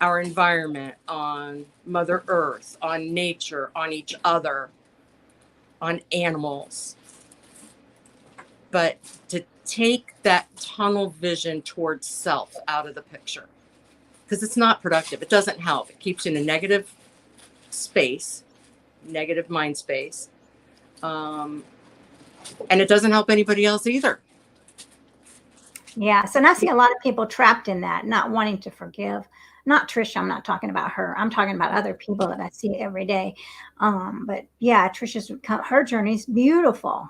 our environment, on Mother Earth, on nature, on each other, on animals. But to take that tunnel vision towards self out of the picture, because it's not productive. It doesn't help. It keeps you in a negative space, negative mind space. And it doesn't help anybody else either. Yes. And I see a lot of people trapped in that, not wanting to forgive. Not Trisha, I'm not talking about her. I'm talking about other people that I see every day. But yeah, her journey is beautiful,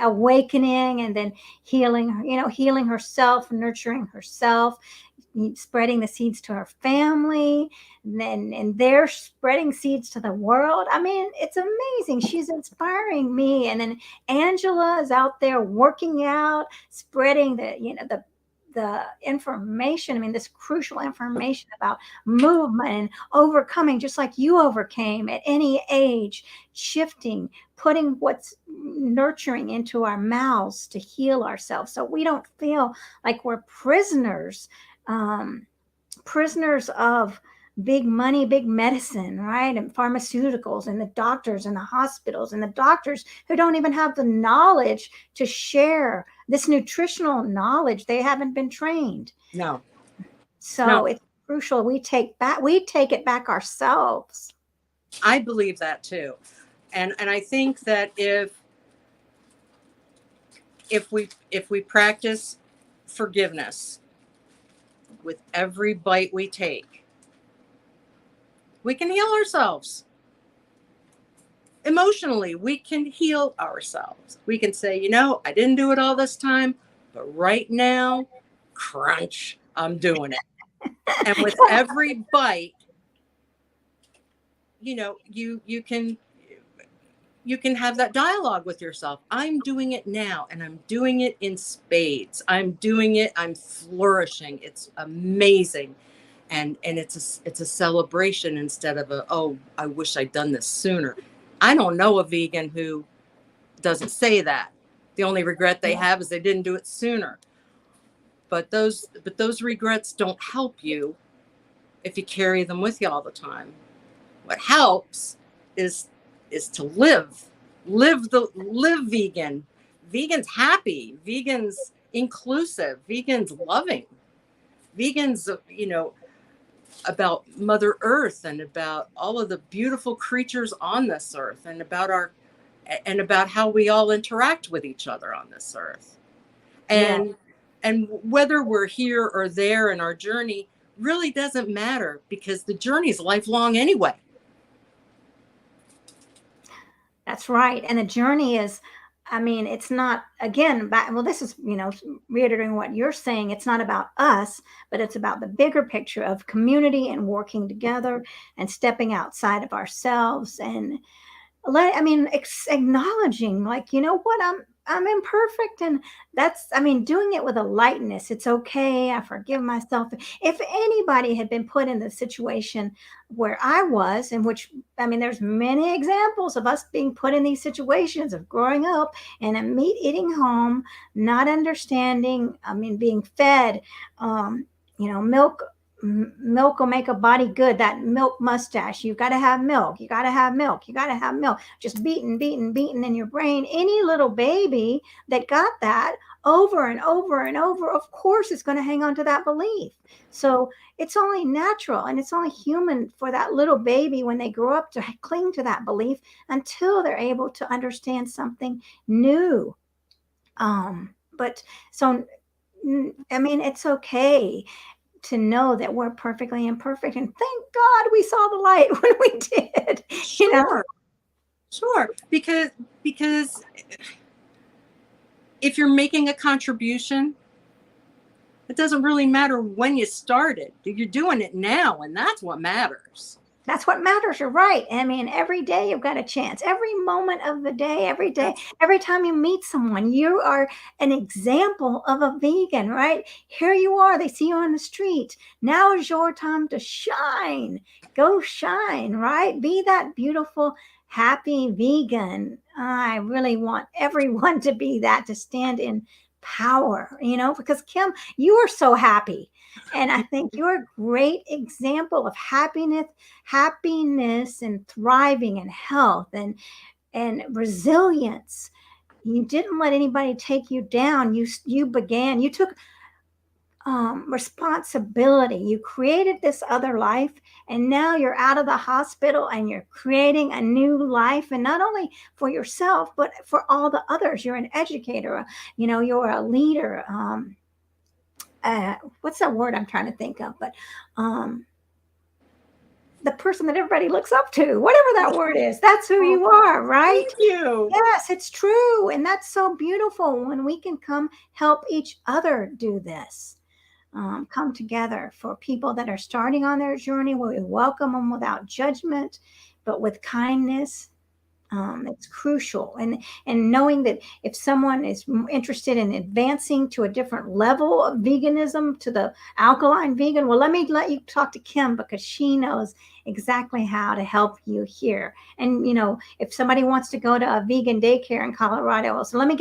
awakening and then healing, healing herself, nurturing herself, spreading the seeds to her family, and they're spreading seeds to the world. I mean, it's amazing. She's inspiring me. And then Angela is out there working out, spreading the information. I mean, this crucial information about movement and overcoming, just like you overcame at any age, shifting, putting what's nurturing into our mouths to heal ourselves so we don't feel like we're prisoners of big money, big medicine, right? And pharmaceuticals and the doctors and the hospitals and the doctors who don't even have the knowledge to share this nutritional knowledge. They haven't been trained. No. So it's crucial we take it back ourselves. I believe that too. And I think that if we practice forgiveness with every bite we take, we can heal ourselves. Emotionally, we can heal ourselves. We can say, I didn't do it all this time, but right now, crunch, I'm doing it. And with every bite, you can you can have that dialogue with yourself. I'm doing it now, and I'm doing it in spades. I'm doing it. I'm flourishing. It's amazing. And it's a celebration instead of a, oh, I wish I'd done this sooner. I don't know a vegan who doesn't say that. The only regret they have is they didn't do it sooner. But those regrets don't help you if you carry them with you all the time. What helps is to live vegan. Vegans happy, vegans inclusive, vegans loving, vegans, about Mother Earth and about all of the beautiful creatures on this earth, and about how we all interact with each other on this earth. And Yeah. and whether we're here or there in our journey really doesn't matter, because the journey is lifelong anyway. That's right. And the journey is, I mean, it's not, again, well, this is, reiterating what you're saying. It's not about us, but it's about the bigger picture of community and working together and stepping outside of ourselves and acknowledging, like, you know what, I'm imperfect, and doing it with a lightness. It's okay. I forgive myself. If anybody had been put in the situation where I was, in which, there's many examples of us being put in these situations of growing up in a meat eating home, not understanding, being fed, milk. Milk will make a body good. That milk mustache. You got to have milk. You got to have milk. You got to have milk. Just beaten in your brain. Any little baby that got that over and over and over, of course, is going to hang on to that belief. So it's only natural and it's only human for that little baby, when they grow up, to cling to that belief until they're able to understand something new. But so, it's okay to know that we're perfectly imperfect, and thank God we saw the light when we did. Sure. Because if you're making a contribution, it doesn't really matter when you started. You're doing it now, and that's what matters. That's what matters. You're right. Every day you've got a chance. Every moment of the day, every day, every time you meet someone, you are an example of a vegan, right? Here you are. They see you on the street. Now is your time to shine. Go shine, right? Be that beautiful, happy vegan. I really want everyone to be that, to stand in power, because Kim, you are so happy. And I think you're a great example of happiness and thriving and health and resilience. You didn't let anybody take you down. You took responsibility. You created this other life, and now you're out of the hospital and you're creating a new life, and not only for yourself but for all the others. You're an educator, you're a leader. What's that word I'm trying to think of? But the person that everybody looks up to, whatever that word is, that's who you are, right? Thank you. Yes, it's true. And that's so beautiful when we can come help each other do this. Come together for people that are starting on their journey, where we welcome them without judgment, but with kindness. It's crucial. And knowing that if someone is interested in advancing to a different level of veganism, to the alkaline vegan, well, let you talk to Kim, because she knows exactly how to help you here. And if somebody wants to go to a vegan daycare in Colorado, so let me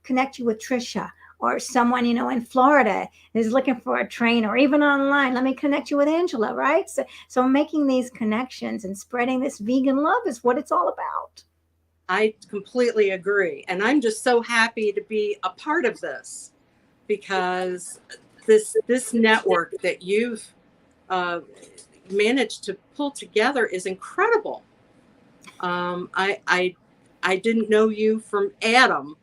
connect you with Trisha, or someone, in Florida is looking for a trainer, or even online, let me connect you with Angela, right? So making these connections and spreading this vegan love is what it's all about. I completely agree. And I'm just so happy to be a part of this, because this network that you've managed to pull together is incredible. I didn't know you from Adam.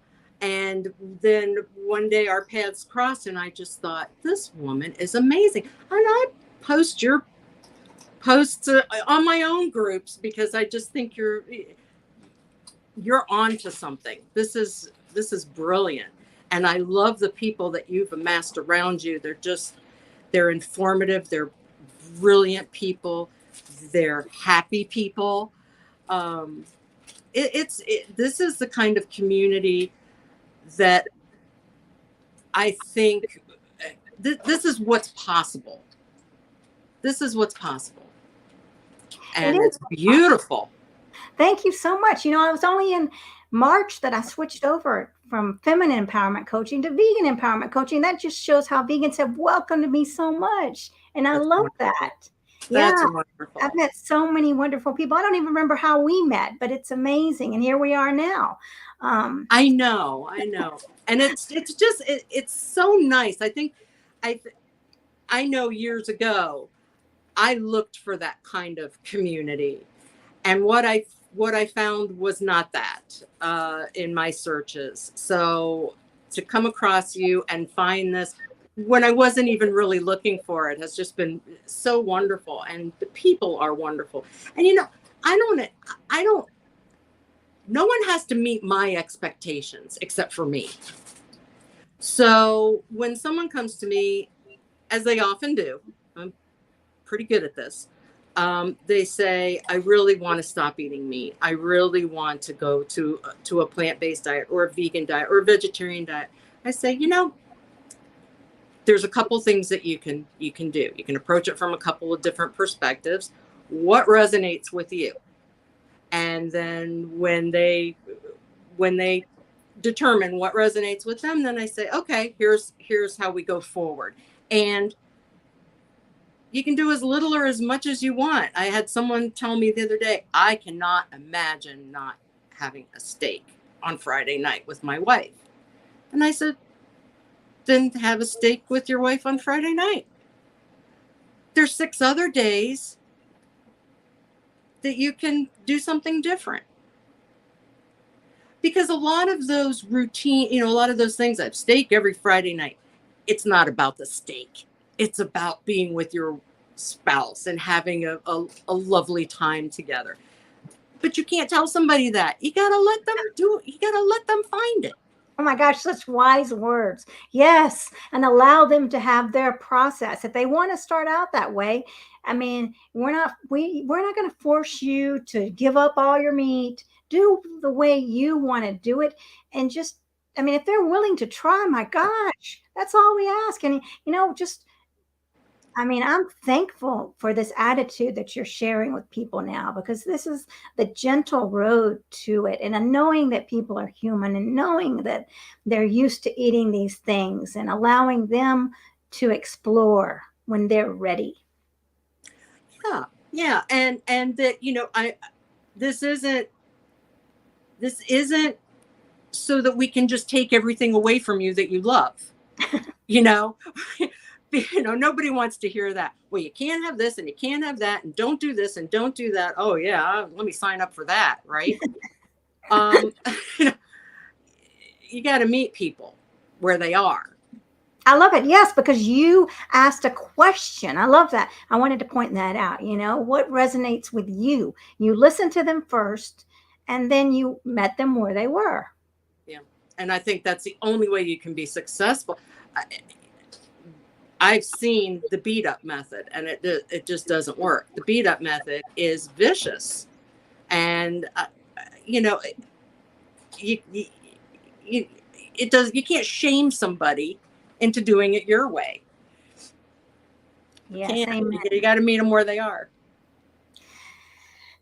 And then one day our paths crossed, and I just thought, this woman is amazing. And I post your posts on my own groups, because I just think you're on to something. This is brilliant. And I love the people that you've amassed around you. They're informative. They're brilliant people. They're happy people. this is the kind of community that I think this is what's possible. This is what's possible. It And is. it's beautiful. Thank you so much. You know, I was only in March that I switched over from feminine empowerment coaching to vegan empowerment coaching. That just shows how vegans have welcomed me so much. And I That's love wonderful. that. That's Yeah. I've wonderful. met so many wonderful people. I don't even remember how we met, but it's amazing. And here we are now. Um, I know. And it's just it's so nice. I think I I know years ago I looked for that kind of community, and what I found was not that in my searches. So to come across you and find this when I wasn't even really looking for it has just been so wonderful, and the people are wonderful. And I don't I don't no one has to meet my expectations except for me. So when someone comes to me, as they often do, I'm pretty good at this. They say, "I really want to stop eating meat. I really want to go to a plant-based diet or a vegan diet or a vegetarian diet." I say, there's a couple things that you can do. You can approach it from a couple of different perspectives. What resonates with you? And then when they determine what resonates with them, then I say, okay, here's how we go forward. And you can do as little or as much as you want. I had someone tell me the other day, I cannot imagine not having a steak on Friday night with my wife. And I said, then have a steak with your wife on Friday night. There's 6 other days that you can do something different. Because a lot of those routine, a lot of those things, I have steak every Friday night. It's not about the steak. It's about being with your spouse and having a lovely time together. But you can't tell somebody that. You got to let them do it. You got to let them find it. Oh my gosh, such wise words. Yes, and allow them to have their process. If they want to start out that way, I mean, we're not going to force you to give up all your meat. Do the way you want to do it, and just, I mean, if they're willing to try, my gosh, that's all we ask. And just, I mean, I'm thankful for this attitude that you're sharing with people now, because this is the gentle road to it. And knowing that people are human and knowing that they're used to eating these things and allowing them to explore when they're ready. Yeah. Yeah. And that, this isn't this isn't so that we can just take everything away from you that you love. you know Nobody wants to hear that. Well, you can't have this and you can't have that and don't do this and don't do that. Oh yeah, let me sign up for that, right? um you got to meet people where they are. I love it. Yes, because you asked a question. I love that. I wanted to point that out. What resonates with you? You listened to them first, and then you met them where they were. Yeah, and I think that's the only way you can be successful. I've seen the beat up method, and it just doesn't work. The beat up method is vicious, and you know you, you, you it does you can't shame somebody into doing it your way. Yes, Can't. amen. You got to meet them where they are.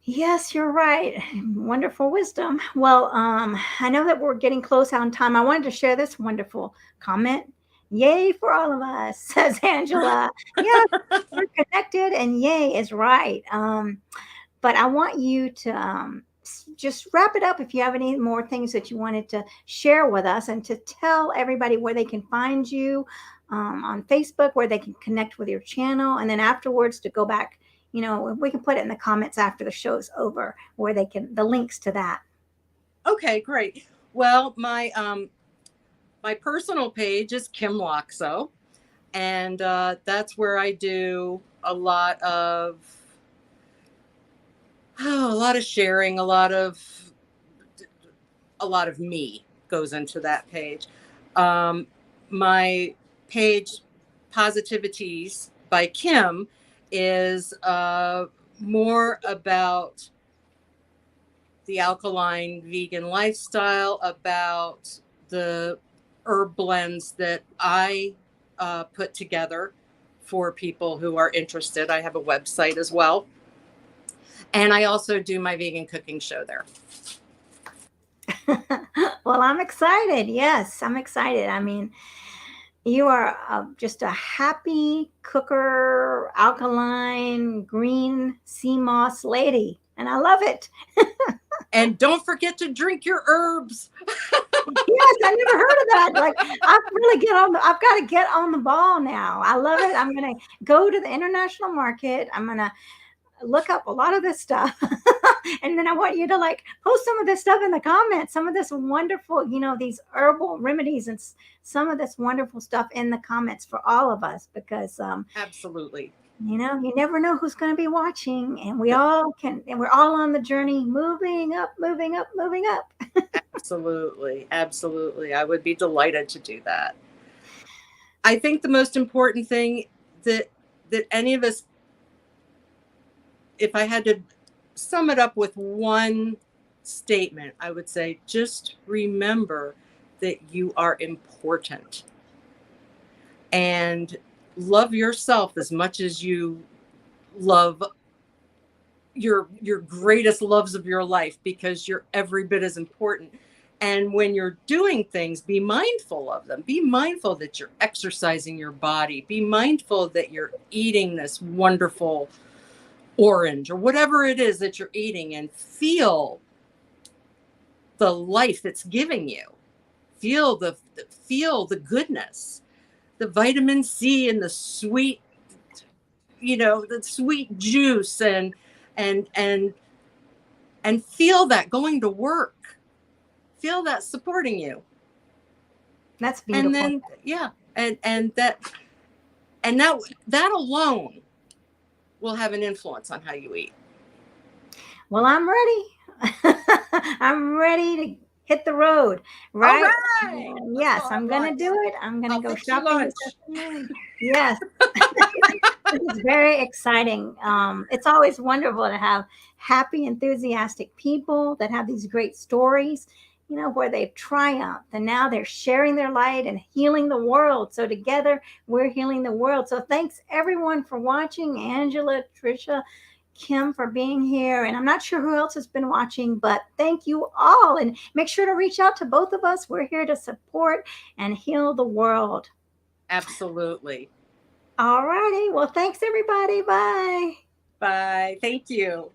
Yes, you're right. Wonderful wisdom. Well, I know that we're getting close on time. I wanted to share this wonderful comment. Yay for all of us, says Angela. Yes, we're connected, and yay is right. But I want you to just wrap it up if you have any more things that you wanted to share with us, and to tell everybody where they can find you on Facebook, where they can connect with your channel, and then afterwards to go back. We can put it in the comments after the show's over, where the links to that. Okay, great. Well, my personal page is Kim Laakso, and that's where I do a lot of sharing, a lot of me goes into that page. My page, Positivities by Kim, is more about the alkaline vegan lifestyle, about the herb blends that I put together for people who are interested. I have a website as well. And I also do my vegan cooking show there. Well, I'm excited. Yes, I'm excited. I mean, you are just a happy cooker, alkaline, green sea moss lady. And I love it. And don't forget to drink your herbs. Yes, I never heard of that. Like, I've got to get on the ball now. I love it. I'm going to go to the international market. I'm going to look up a lot of this stuff. And then I want you to like post some of this stuff in the comments, some of this wonderful, these herbal remedies and some of this wonderful stuff in the comments for all of us, because Absolutely. you never know who's going to be watching, and we're all on the journey, moving up, moving up, moving up. Absolutely. Absolutely. I would be delighted to do that. I think the most important thing that any of us, if I had to sum it up with one statement, I would say just remember that you are important, and love yourself as much as you love your greatest loves of your life, because you're every bit as important. And when you're doing things, be mindful of them. Be mindful that you're exercising your body. Be mindful that you're eating this wonderful orange or whatever it is that you're eating, and feel the life it's giving you. Feel the goodness, the vitamin C and the sweet, the sweet juice, and feel that going to work. Feel that supporting you. That's beautiful. And then that alone will have an influence on how you eat. Well, I'm ready. I'm ready to hit the road. Right? All right. Yes, I'm going to do it. I'm going to go shopping this afternoon. Yes. This is very exciting. It's always wonderful to have happy, enthusiastic people that have these great stories, where they've triumphed and now they're sharing their light and healing the world. So together we're healing the world. So thanks everyone for watching. Angela, Tricia, Kim for being here. And I'm not sure who else has been watching, but thank you all. And make sure to reach out to both of us. We're here to support and heal the world. Absolutely. All righty. Well, thanks everybody. Bye. Bye. Thank you.